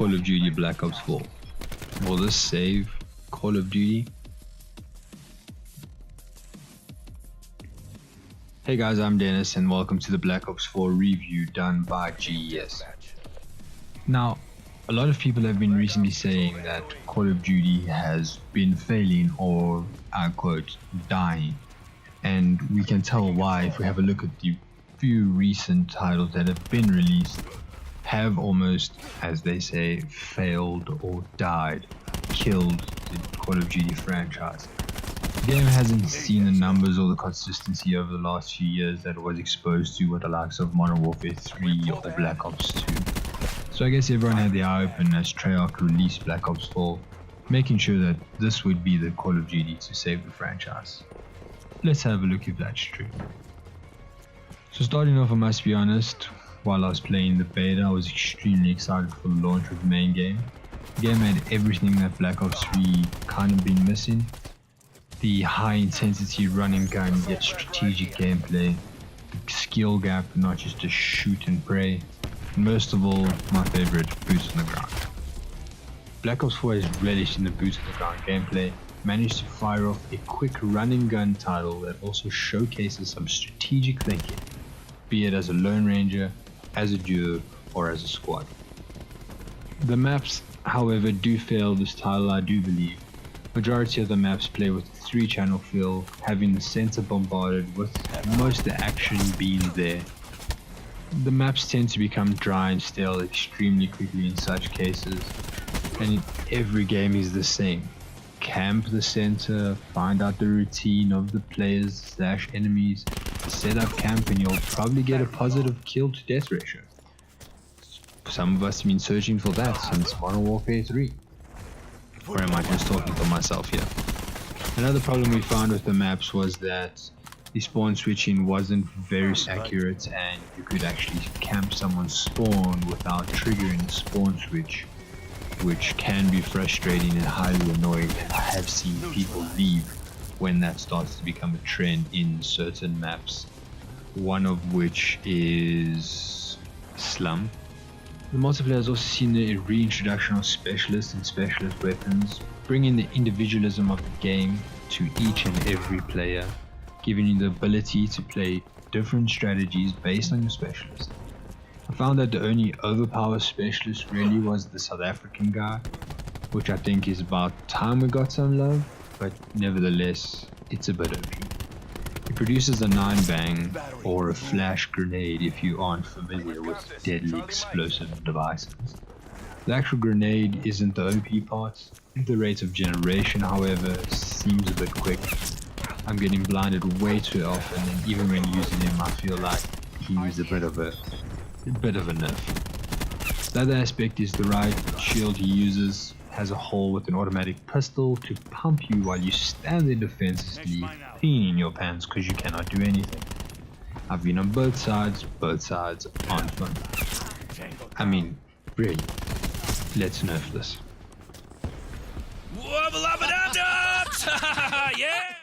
Call of Duty Black Ops 4. Will this save Call of Duty? Hey guys, I'm Dennis and welcome to the Black Ops 4 review done by GES. Now, a lot of people have been recently saying that Call of Duty has been failing or, I quote, dying. And we can tell why if we have a look at the few recent titles that have been released have almost, as they say, failed or died, killed the Call of Duty franchise. The game hasn't seen the numbers or the consistency over the last few years that it was exposed to with the likes of Modern Warfare 3 or Black Ops 2. So I guess everyone had their eye open as Treyarch released Black Ops 4, making sure that this would be the Call of Duty to save the franchise. Let's have a look if that's true. So starting off, I must be honest, while I was playing the beta, I was extremely excited for the launch of the main game. The game had everything that Black Ops 3 kind of been missing. The high intensity running gun yet strategic gameplay, the skill gap, not just to shoot and pray, and most of all, my favorite, boots on the ground. Black Ops 4 has relished in the boots on the ground gameplay, managed to fire off a quick running gun title that also showcases some strategic thinking, be it as a lone ranger, as a duo, or as a squad. The maps, however, do fail this title, I do believe. Majority of the maps play with a 3-channel feel, having the center bombarded with most of the action being there. The maps tend to become dry and stale extremely quickly in such cases, and every game is the same. Camp the center, find out the routine of the players / enemies, set up camp and you'll probably get a positive kill to death ratio. Some of us have been searching for that since Modern Warfare 3. Or am I just talking for myself here? Another problem we found with the maps was that the spawn switching wasn't very accurate and you could actually camp someone's spawn without triggering the spawn switch, which can be frustrating and highly annoying, and I have seen people leave when that starts to become a trend in certain maps, one of which is Slum. The multiplayer has also seen the reintroduction of specialists and specialist weapons, bringing the individualism of the game to each and every player, giving you the ability to play different strategies based on your specialist. I found that the only overpowered specialist really was the South African guy, which I think is about time we got some love, but nevertheless, it's a bit OP. It produces a 9-bang or a flash grenade if you aren't familiar with deadly explosive devices. The actual grenade isn't the OP part. The rate of generation, however, seems a bit quick. I'm getting blinded way too often, and even when using him I feel like he needs a bit of a nerf. The other aspect is the riot shield he uses has a hole with an automatic pistol to pump you while you stand there defensively, peeing in your pants because you cannot do anything. I've been on both sides aren't fun. I mean, really, let's nerf this. Yeah!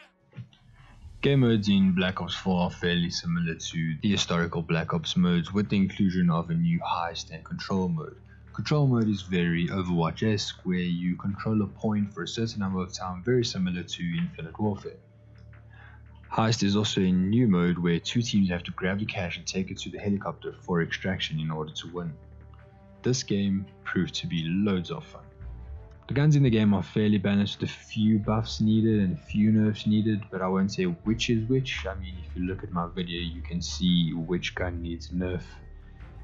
Game modes in Black Ops 4 are fairly similar to the historical Black Ops modes, with the inclusion of a new heist and control mode. Control mode is very Overwatch-esque, where you control a point for a certain number of time, very similar to Infinite Warfare. Heist is also a new mode where 2 teams have to grab the cash and take it to the helicopter for extraction in order to win. This game proved to be loads of fun. The guns in the game are fairly balanced with a few buffs needed and a few nerfs needed, but I won't say which is which. I mean, if you look at my video you can see which gun needs nerf.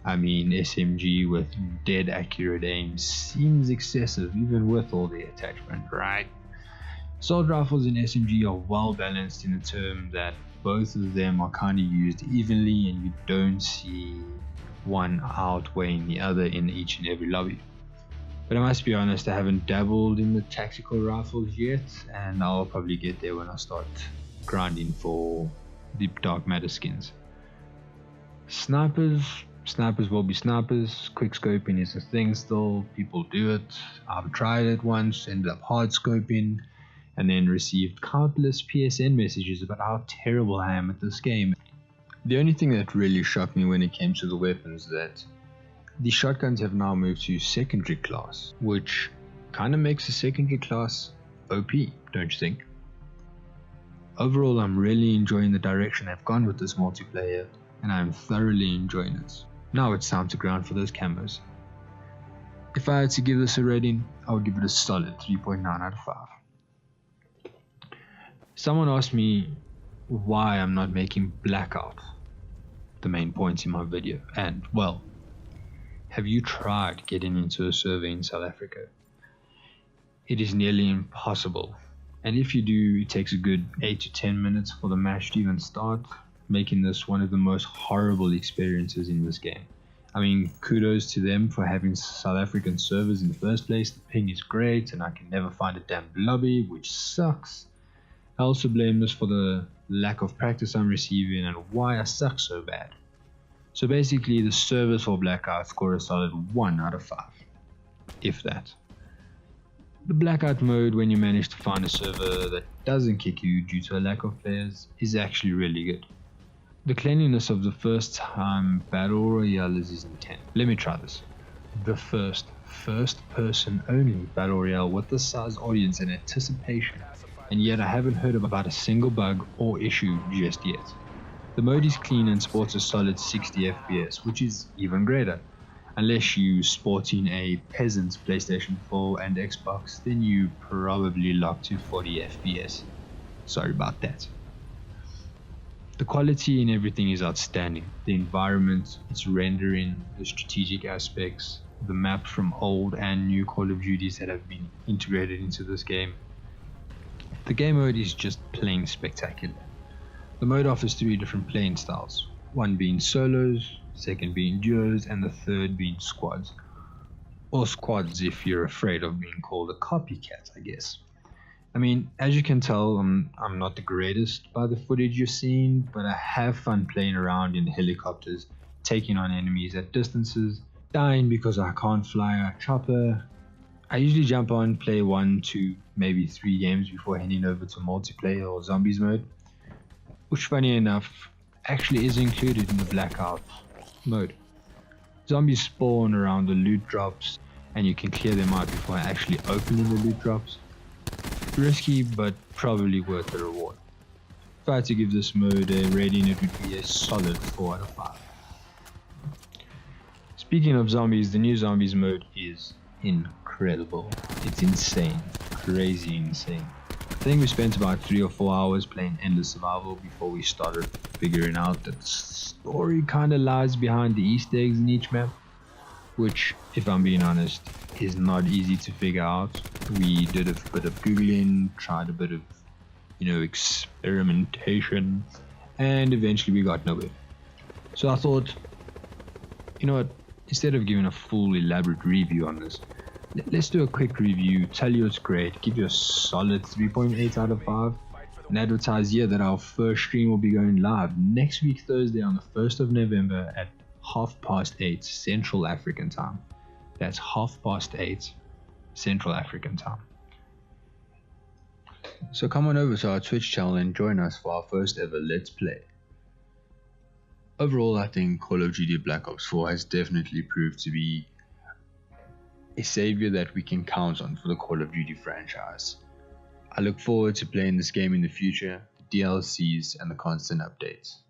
I mean, SMG with dead accurate aim seems excessive even with all the attachment, right? Assault rifles and SMG are well balanced in the term that both of them are kind of used evenly and you don't see one outweighing the other in each and every lobby. But I must be honest, I haven't dabbled in the tactical rifles yet, and I'll probably get there when I start grinding for the Dark Matter skins. Snipers will be snipers. Quick scoping is a thing still, people do it. I've tried it once, ended up hard scoping, and then received countless PSN messages about how terrible I am at this game. The only thing that really shocked me when it came to the weapons that The shotguns have now moved to secondary class, which kind of makes the secondary class OP, don't you think? Overall, I'm really enjoying the direction I've gone with this multiplayer, and I'm thoroughly enjoying it. Now it's time to grind for those camos. If I had to give this a rating, I would give it a solid 3.9 out of 5. Someone asked me why I'm not making Blackout the main points in my video, and well, have you tried getting into a server in South Africa? It is nearly impossible, and if you do, it takes a good 8 to 10 minutes for the match to even start, making this one of the most horrible experiences in this game. I mean, kudos to them for having South African servers in the first place. The ping is great and I can never find a damn lobby, which sucks. I also blame this for the lack of practice I'm receiving and why I suck so bad. So basically, the servers for Blackout score a solid 1 out of 5, if that. The Blackout mode, when you manage to find a server that doesn't kick you due to a lack of players, is actually really good. The cleanliness of the first time Battle Royale is intense. Let me try this. The first person only Battle Royale with this size audience and anticipation, and yet I haven't heard about a single bug or issue just yet. The mode is clean and sports a solid 60 FPS, which is even greater. Unless you sporting a peasant's PlayStation 4 and Xbox, then you probably locked to 40 FPS. Sorry about that. The quality in everything is outstanding. The environment, its rendering, the strategic aspects, the maps from old and new Call of Duties that have been integrated into this game. The game mode is just plain spectacular. The mode offers 3 different playing styles, one being solos, second being duos, and the third being squads. Or squads if you're afraid of being called a copycat, I guess. I mean, as you can tell, I'm not the greatest by the footage you're seeing, but I have fun playing around in helicopters, taking on enemies at distances, dying because I can't fly a chopper. I usually jump on, play 1, 2, maybe 3 games before heading over to multiplayer or zombies mode, which funny enough actually is included in the Blackout mode. Zombies spawn around the loot drops and you can clear them out before actually opening the loot drops. Risky, but probably worth the reward. If I had to give this mode a rating, it would be a solid 4 out of 5. Speaking of zombies, the new zombies mode is incredible. It's insane, crazy insane. I think we spent about 3 or 4 hours playing endless survival before we started figuring out that the story kinda lies behind the Easter eggs in each map, which, if I'm being honest, is not easy to figure out. We did a bit of googling, tried a bit of, experimentation, and eventually we got nowhere. So I thought, you know what, instead of giving a full elaborate review on this, let's do a quick review, tell you it's great, give you a solid 3.8 out of 5, and advertise here that our first stream will be going live next week Thursday on the 1st of November at 8:30 Central African time. That's 8:30 Central African time. So come on over to our Twitch channel and join us for our first ever Let's Play. Overall, I think Call of Duty Black Ops 4 has definitely proved to be a savior that we can count on for the Call of Duty franchise. I look forward to playing this game in the future, the DLCs and the constant updates.